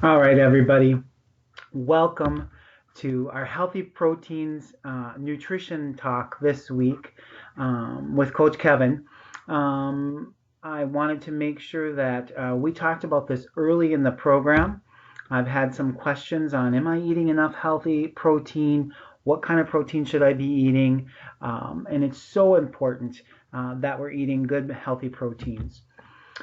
All right, everybody. Welcome to our Healthy Proteins Nutrition Talk this week with Coach Kevin. I wanted to make sure that we talked about this early in the program. I've had some questions on, am I eating enough healthy protein? What kind of protein should I be eating? And it's so important that we're eating good, healthy proteins.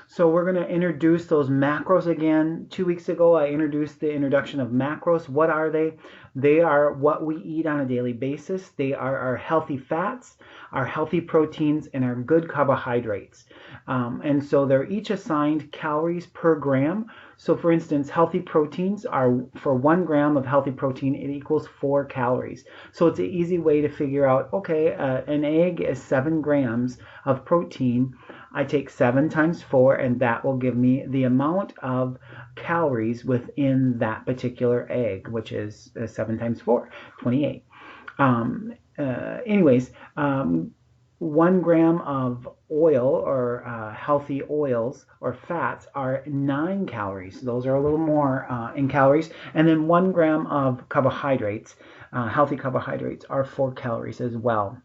So we're going to introduce those macros again. 2 weeks ago, I introduced the introduction of macros. What are they? They are what we eat on a daily basis. They are our healthy fats, our healthy proteins, and our good carbohydrates. And so they're each assigned calories per gram. So for instance, healthy proteins are, for 1 gram of healthy protein, it equals 4 calories. So it's an easy way to figure out, okay, an egg is 7 grams of protein. I take 7 times 4, and that will give me the amount of calories within that particular egg, which is 7 times 4, 28. Anyways, 1 gram of oil or healthy oils or fats are 9 calories. Those are a little more in calories. And then 1 gram of carbohydrates, healthy carbohydrates, are 4 calories as well.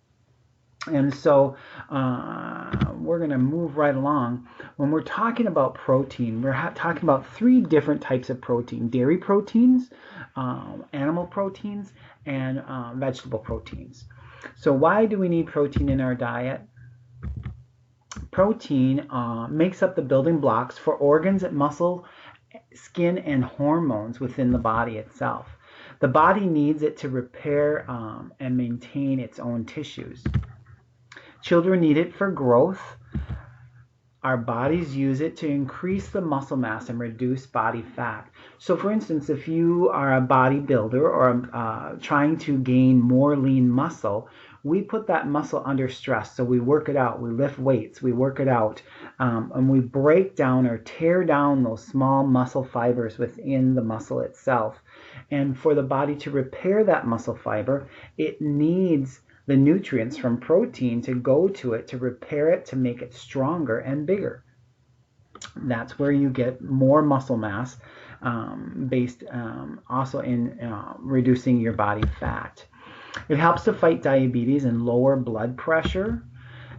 And so we're going to move right along. When we're talking about protein, we're talking about 3 different types of protein: dairy proteins, animal proteins, and vegetable proteins. So why do we need protein in our diet? Protein makes up the building blocks for organs, muscle, skin, and hormones within the body itself. The body needs it to repair and maintain its own tissues. Children need it for growth. Our bodies use it to increase the muscle mass and reduce body fat. So for instance, if you are a bodybuilder or trying to gain more lean muscle, we put that muscle under stress. So we work it out, we lift weights, we work it out, and we break down or tear down those small muscle fibers within the muscle itself. And for the body to repair that muscle fiber, it needs the nutrients from protein to go to it, to repair it, to make it stronger and bigger. That's where you get more muscle mass, based also in reducing your body fat. It helps to fight diabetes and lower blood pressure,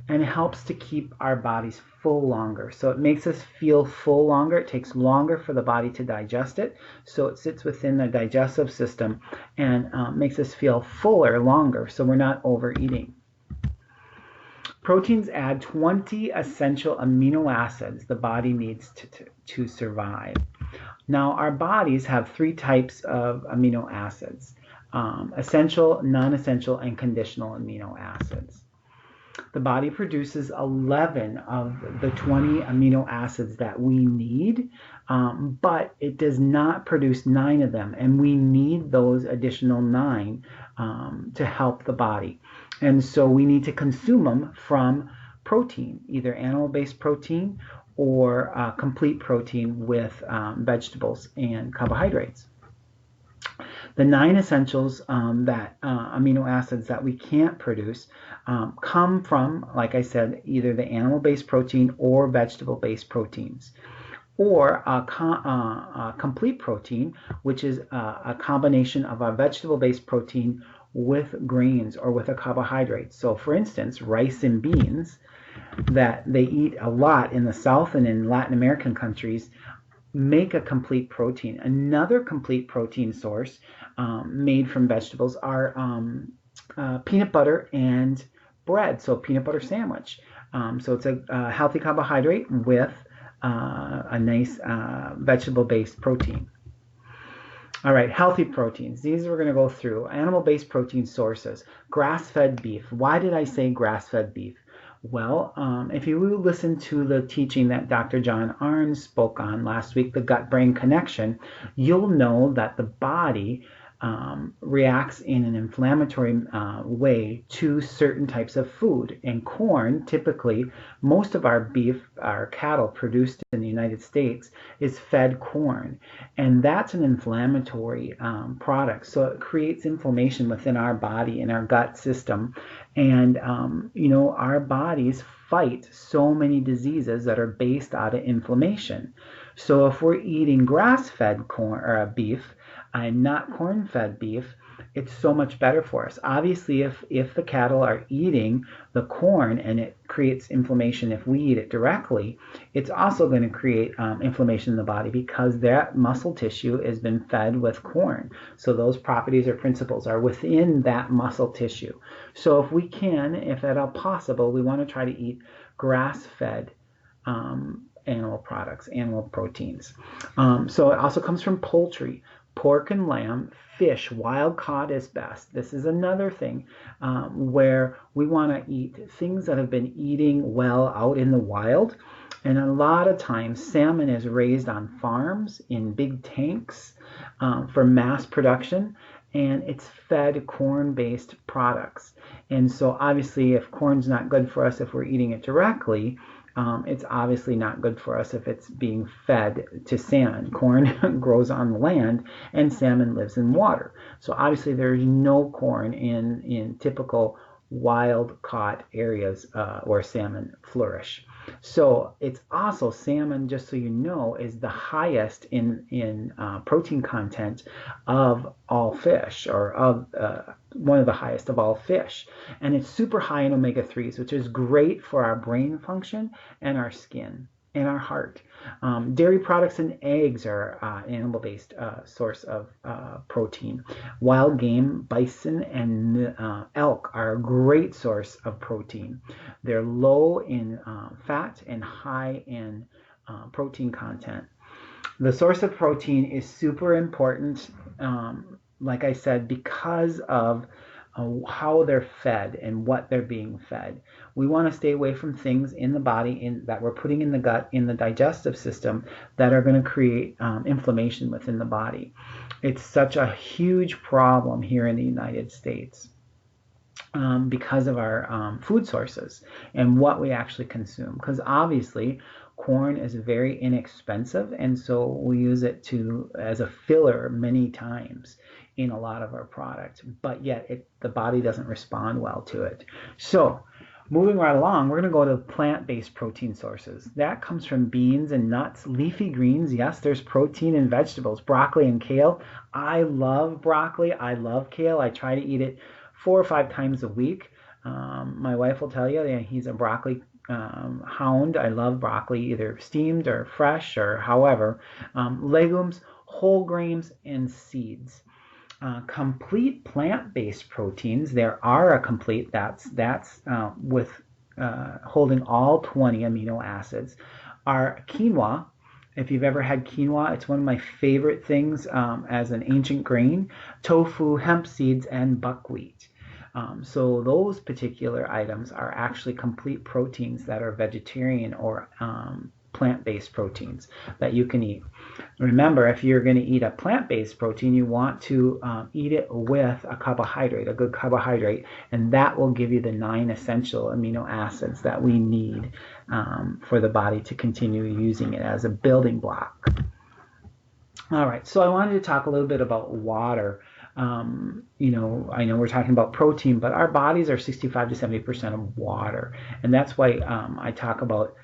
and it helps to keep our bodies full longer. So it makes us feel full longer. It takes longer for the body to digest it. So it sits within the digestive system and makes us feel fuller longer, so we're not overeating. Proteins add 20 essential amino acids the body needs to survive. Now, our bodies have 3 types of amino acids: essential, non-essential, and conditional amino acids. The body produces 11 of the 20 amino acids that we need, but it does not produce 9 of them, and we need those additional 9 to help the body. And so we need to consume them from protein, either animal-based protein or complete protein with vegetables and carbohydrates. The 9 essentials amino acids that we can't produce come from, like I said, either the animal-based protein or vegetable-based proteins, or a complete protein, which is a combination of a vegetable-based protein with grains or with a carbohydrate. So for instance, rice and beans that they eat a lot in the South and in Latin American countries make a complete protein. Another complete protein source made from vegetables are peanut butter and bread, so peanut butter sandwich. So it's a healthy carbohydrate with a nice vegetable-based protein. All right, healthy proteins. These we're going to go through. Animal-based protein sources. Grass-fed beef. Why did I say grass-fed beef? Well, if you listen to the teaching that Dr. John Arns spoke on last week, the gut-brain connection, you'll know that the body reacts in an inflammatory way to certain types of food. And corn, typically, most of our beef, our cattle produced in the United States, is fed corn. And that's an inflammatory product. So it creates inflammation within our body, in our gut system. And, our bodies fight so many diseases that are based out of inflammation. So if we're eating grass-fed corn or beef and not corn-fed beef, it's so much better for us. Obviously, if the cattle are eating the corn and it creates inflammation if we eat it directly, it's also going to create inflammation in the body because that muscle tissue has been fed with corn. So those properties or principles are within that muscle tissue. So if we can, if at all possible, we want to try to eat grass-fed animal products, animal proteins. So it also comes from poultry. Pork and lamb, fish, wild caught is best. This is another thing where we want to eat things that have been eating well out in the wild. And a lot of times, salmon is raised on farms in big tanks for mass production, and it's fed corn-based products. And so obviously, if corn's not good for us if we're eating it directly, it's obviously not good for us if it's being fed to salmon. Corn grows on the land and salmon lives in water. So obviously there's no corn in typical wild caught areas where salmon flourish. So it's also salmon, just so you know, is the highest in protein content of all fish, or of one of the highest of all fish. And it's super high in omega-3s, which is great for our brain function and our skin and our heart. Dairy products and eggs are animal-based source of protein. Wild game, bison and elk are a great source of protein. They're low in fat and high in protein content. The source of protein is super important, like I said, because of how they're fed and what they're being fed. We want to stay away from things in the body that we're putting in the gut, in the digestive system, that are going to create inflammation within the body. It's such a huge problem here in the United States because of our food sources and what we actually consume. Because obviously, corn is very inexpensive, and so we use it as a filler many times in a lot of our products, but yet the body doesn't respond well to it. So moving right along, we're going to go to plant-based protein sources. That comes from beans and nuts, leafy greens. Yes, there's protein in vegetables, broccoli and kale. I love broccoli. I love kale. I try to eat it 4 or 5 times a week. My wife will tell you that he's a broccoli hound. I love broccoli, either steamed or fresh or however. Legumes, whole grains, and seeds. Complete plant-based proteins. There are a complete that's with holding all 20 amino acids. Are quinoa. If you've ever had quinoa, it's one of my favorite things as an ancient grain. Tofu, hemp seeds, and buckwheat. So those particular items are actually complete proteins that are vegetarian or plant-based proteins that you can eat. Remember, if you're going to eat a plant-based protein, you want to eat it with a carbohydrate, a good carbohydrate, and that will give you the 9 essential amino acids that we need for the body to continue using it as a building block. All right, so I wanted to talk a little bit about water. I know we're talking about protein, but our bodies are 65 to 70% of water, and that's why I talk about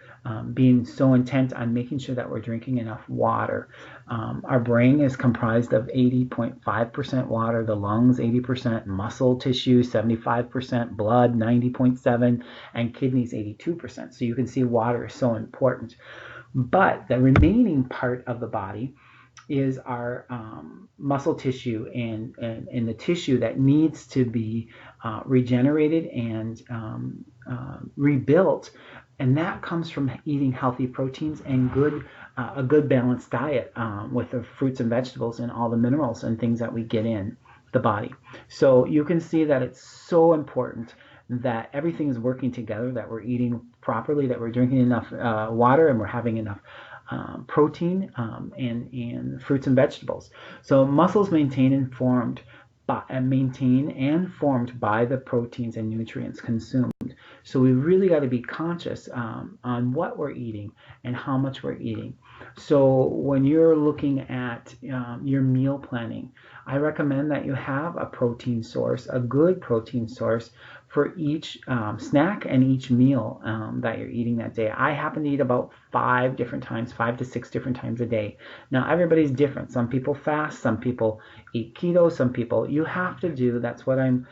being so intent on making sure that we're drinking enough water. Our brain is comprised of 80.5% water, the lungs 80%, muscle tissue 75%, blood 90.7%, and kidneys 82%. So you can see water is so important. But the remaining part of the body is our muscle tissue and the tissue that needs to be regenerated and rebuilt. And that comes from eating healthy proteins and a good balanced diet with the fruits and vegetables and all the minerals and things that we get in the body. So you can see that it's so important that everything is working together, that we're eating properly, that we're drinking enough water, and we're having enough protein and fruits and vegetables. So muscles maintain and formed by the proteins and nutrients consumed. So we really got to be conscious on what we're eating and how much we're eating. So when you're looking at your meal planning, I recommend that you have a protein source, a good protein source for each snack and each meal that you're eating that day. I happen to eat about 5 to 6 different times a day. Now, everybody's different. Some people fast, some people eat keto, some people you have to do. That's what I'm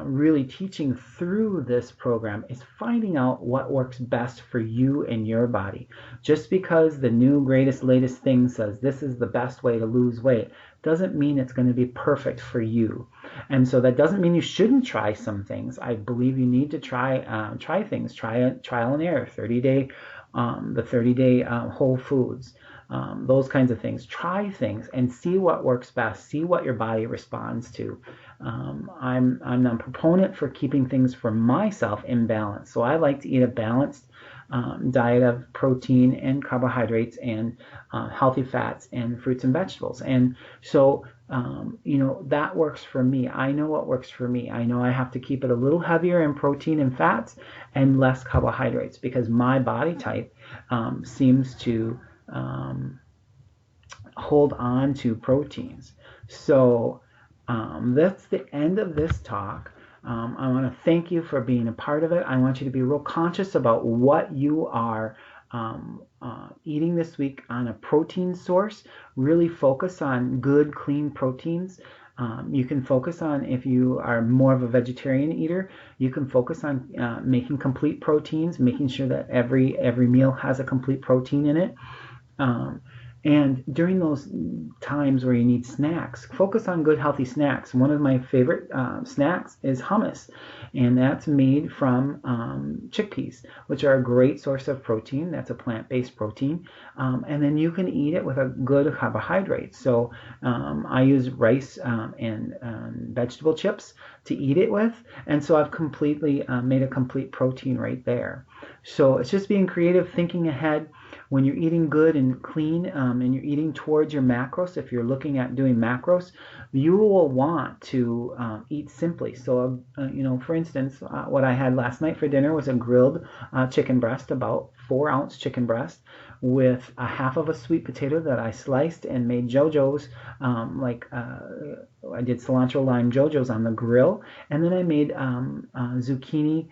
really teaching through this program is finding out what works best for you and your body. Just because the new, greatest, latest thing says this is the best way to lose weight doesn't mean it's going to be perfect for you. And so that doesn't mean you shouldn't try some things. I believe you need to try things, try trial and error, 30-day, the 30-day whole foods. Those kinds of things. Try things and see what works best. See what your body responds to. I'm a proponent for keeping things for myself in balance. So I like to eat a balanced diet of protein and carbohydrates and healthy fats and fruits and vegetables. And so, that works for me. I know what works for me. I know I have to keep it a little heavier in protein and fats and less carbohydrates because my body type seems to hold on to proteins. So that's the end of this talk. I want to thank you for being a part of it. I want you to be real conscious about what you are eating this week on a protein source. Really focus on good, clean proteins. You can focus on, if you are more of a vegetarian eater, you can focus on making complete proteins, making sure that every meal has a complete protein in it. And during those times where you need snacks, focus on good, healthy snacks. One of my favorite snacks is hummus, and that's made from chickpeas, which are a great source of protein. That's a plant-based protein. And then you can eat it with a good carbohydrate. So I use rice and vegetable chips to eat it with, and so I've completely made a complete protein right there. So it's just being creative, thinking ahead. When you're eating good and clean and you're eating towards your macros, if you're looking at doing macros, you will want to eat simply. So, for instance, what I had last night for dinner was a grilled chicken breast, about 4-ounce chicken breast, with a half of a sweet potato that I sliced and made JoJo's, I did cilantro lime JoJo's on the grill, and then I made zucchini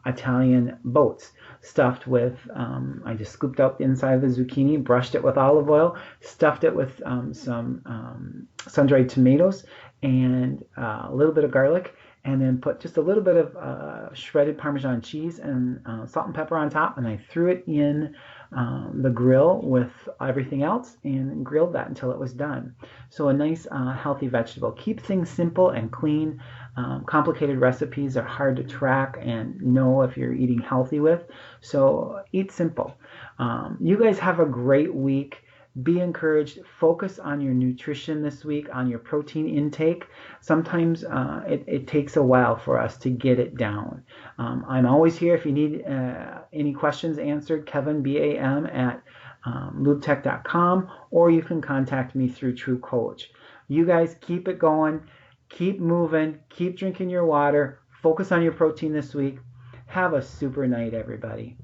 Italian boats stuffed with, I just scooped out the inside of the zucchini, brushed it with olive oil, stuffed it with some sun-dried tomatoes and a little bit of garlic, and then put just a little bit of shredded Parmesan cheese and salt and pepper on top, and I threw it in the grill with everything else and grilled that until it was done. So a nice healthy vegetable. Keep things simple and clean. Complicated recipes are hard to track and know if you're eating healthy with. So eat simple. You guys have a great week. Be encouraged. Focus on your nutrition this week, on your protein intake. Sometimes it takes a while for us to get it down. I'm always here if you need any questions answered. Kevin, BAM, at lubetech.com, or you can contact me through True Coach. You guys keep it going. Keep moving. Keep drinking your water. Focus on your protein this week. Have a super night, everybody.